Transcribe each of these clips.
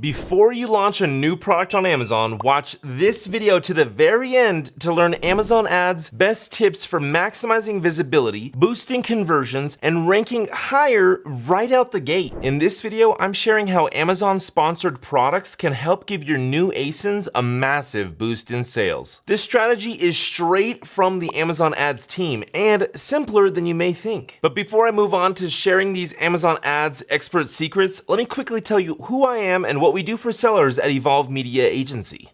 Before you launch a new product on Amazon, watch this video to the very end to learn Amazon Ads' best tips for maximizing visibility, boosting conversions, and ranking higher right out the gate. In this video, I'm sharing how Amazon sponsored products can help give your new ASINs a massive boost in sales. This strategy is straight from the Amazon Ads team and simpler than you may think. But before I move on to sharing these Amazon Ads expert secrets, let me quickly tell you who I am and what we do for sellers at Evolve Media Agency.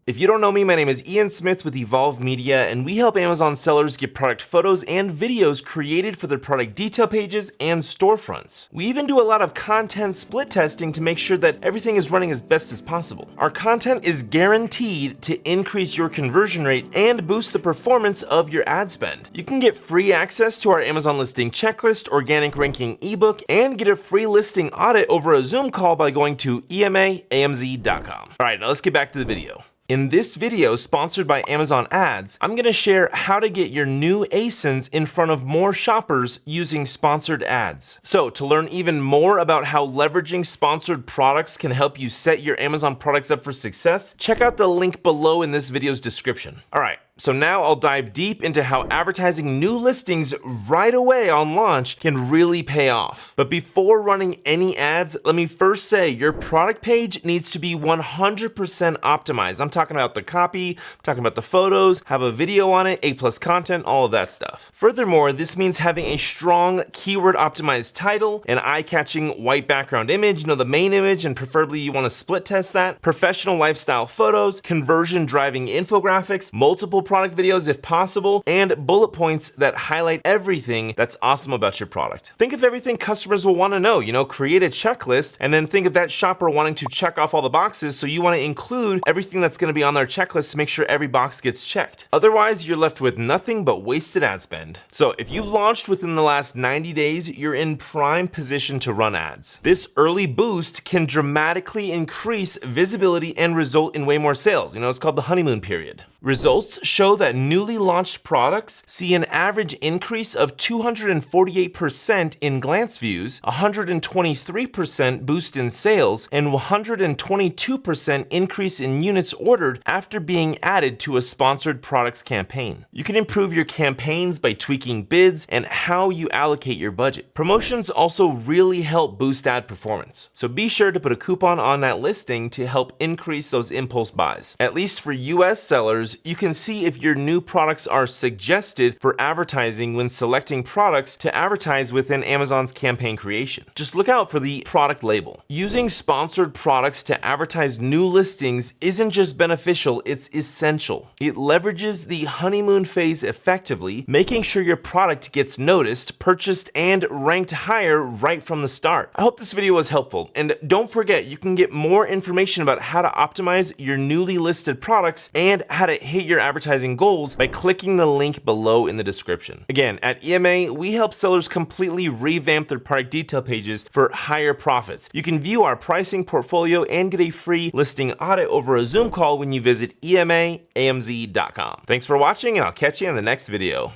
If you don't know me, my name is Ian Smith with Evolve Media, and we help Amazon sellers get product photos and videos created for their product detail pages and storefronts. We even do a lot of content split testing to make sure that everything is running as best as possible. Our content is guaranteed to increase your conversion rate and boost the performance of your ad spend. You can get free access to our Amazon listing checklist, organic ranking ebook, and get a free listing audit over a Zoom call by going to emaamz.com. All right, now let's get back to the video. In this video, sponsored by Amazon Ads, I'm gonna share how to get your new ASINs in front of more shoppers using sponsored ads. So to learn even more about how leveraging sponsored products can help you set your Amazon products up for success, check out the link below in this video's description. All right. So now I'll dive deep into how advertising new listings right away on launch can really pay off. But before running any ads, let me first say your product page needs to be 100% optimized. I'm talking about the copy, I'm talking about the photos, have a video on it, A+ content, all of that stuff. Furthermore, this means having a strong keyword optimized title, an eye-catching white background image, the main image, and preferably you want to split test that, professional lifestyle photos, conversion driving infographics, multiple product videos if possible, and bullet points that highlight everything that's awesome about your product. Think of everything customers will want to know, create a checklist, and then think of that shopper wanting to check off all the boxes, so you want to include everything that's going to be on their checklist to make sure every box gets checked. Otherwise, you're left with nothing but wasted ad spend. So if you've launched within the last 90 days, you're in prime position to run ads. This early boost can dramatically increase visibility and result in way more sales. It's called the honeymoon period. Results show that newly launched products see an average increase of 248% in glance views, 123% boost in sales, and 122% increase in units ordered after being added to a sponsored products campaign. You can improve your campaigns by tweaking bids and how you allocate your budget. Promotions also really help boost ad performance, so be sure to put a coupon on that listing to help increase those impulse buys. At least for US sellers, you can see if your new products are suggested for advertising when selecting products to advertise within Amazon's campaign creation. Just look out for the product label. Using sponsored products to advertise new listings isn't just beneficial, it's essential. It leverages the honeymoon phase effectively, making sure your product gets noticed, purchased, and ranked higher right from the start. I hope this video was helpful, and don't forget you can get more information about how to optimize your newly listed products and how to hit your advertising goals by clicking the link below in the description. Again, at EMA, we help sellers completely revamp their product detail pages for higher profits. You can view our pricing portfolio and get a free listing audit over a Zoom call when you visit emaamz.com. Thanks for watching, and I'll catch you in the next video.